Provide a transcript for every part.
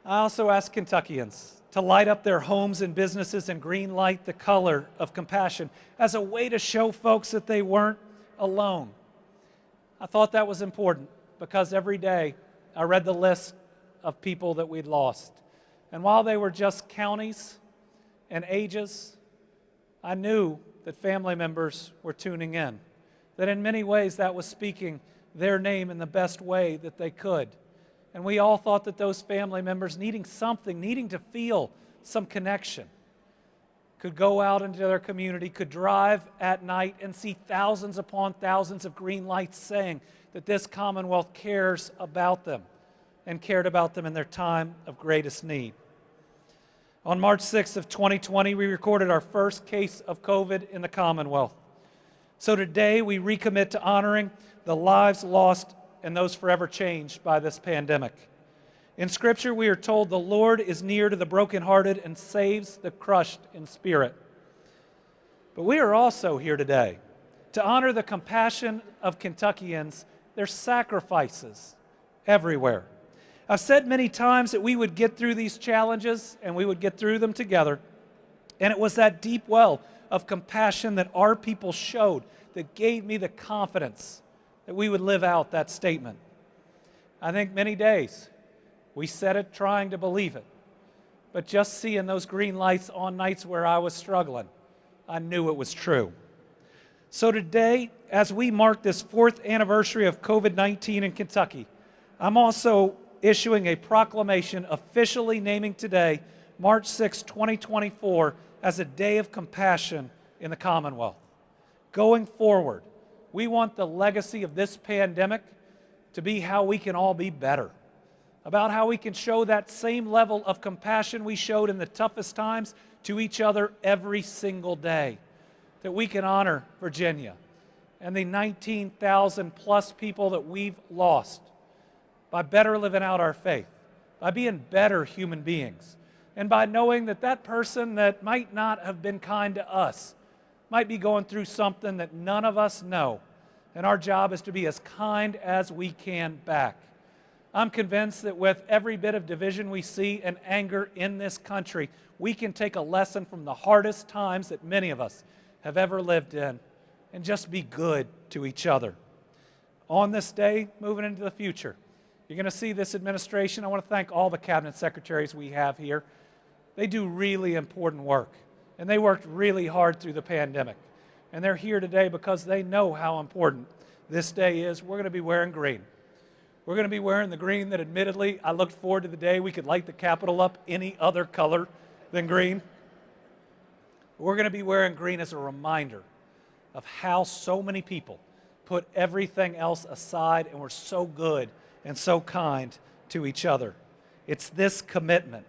I also ask Kentuckians to light up their homes and businesses and green light the color of compassion as a way to show folks that they weren't alone. I thought that was important because every day I read the list of people that we'd lost. And while they were just counties and ages, I knew that family members were tuning in, that in many ways that was speaking their name in the best way that they could. And we all thought that those family members needing something, needing to feel some connection, could go out into their community, could drive at night and see thousands upon thousands of green lights saying that this Commonwealth cares about them and cared about them in their time of greatest need. On March 6th of 2020, we recorded our first case of COVID in the Commonwealth. So today we recommit to honoring the lives lost and those forever changed by this pandemic. In Scripture, we are told the Lord is near to the brokenhearted and saves the crushed in spirit. But we are also here today to honor the compassion of Kentuckians, their sacrifices everywhere. I've said many times that we would get through these challenges and we would get through them together. And it was that deep well of compassion that our people showed that gave me the confidence that we would live out that statement. I think many days we said it trying to believe it, but just seeing those green lights on nights where I was struggling, I knew it was true. So today, as we mark this 4th anniversary of COVID-19 in Kentucky, I'm also issuing a proclamation officially naming today, March 6, 2024, as a day of compassion in the Commonwealth. Going forward, we want the legacy of this pandemic to be how we can all be better, about how we can show that same level of compassion we showed in the toughest times to each other every single day, that we can honor Virginia and the 19,000 plus people that we've lost by better living out our faith, by being better human beings, and by knowing that that person that might not have been kind to us might be going through something that none of us know, and our job is to be as kind as we can back. I'm convinced that with every bit of division we see and anger in this country, we can take a lesson from the hardest times that many of us have ever lived in and just be good to each other. On this day, moving into the future, you're going to see this administration. I want to thank all the cabinet secretaries we have here. They do really important work, and they worked really hard through the pandemic. And they're here today because they know how important this day is. We're going to be wearing green. We're going to be wearing the green that admittedly, I looked forward to the day we could light the Capitol up any other color than green. We're going to be wearing green as a reminder of how so many people put everything else aside and were so good and so kind to each other. It's this commitment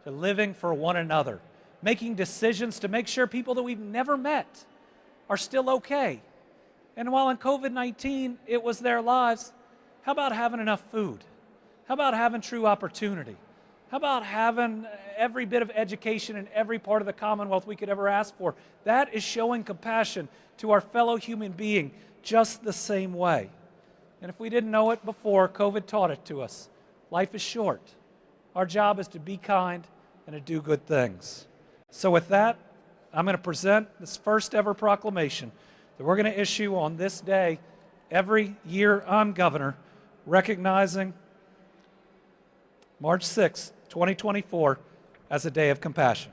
to living for one another, making decisions to make sure people that we've never met are still okay. And while in COVID-19 it was their lives, how about having enough food? How about having true opportunity? How about having every bit of education in every part of the Commonwealth we could ever ask for? That is showing compassion to our fellow human being just the same way. And if we didn't know it before, COVID taught it to us. Life is short. Our job is to be kind and to do good things. So with that, I'm going to present this first ever proclamation that we're going to issue on this day every year I'm governor, recognizing March 6, 2024 as a day of compassion.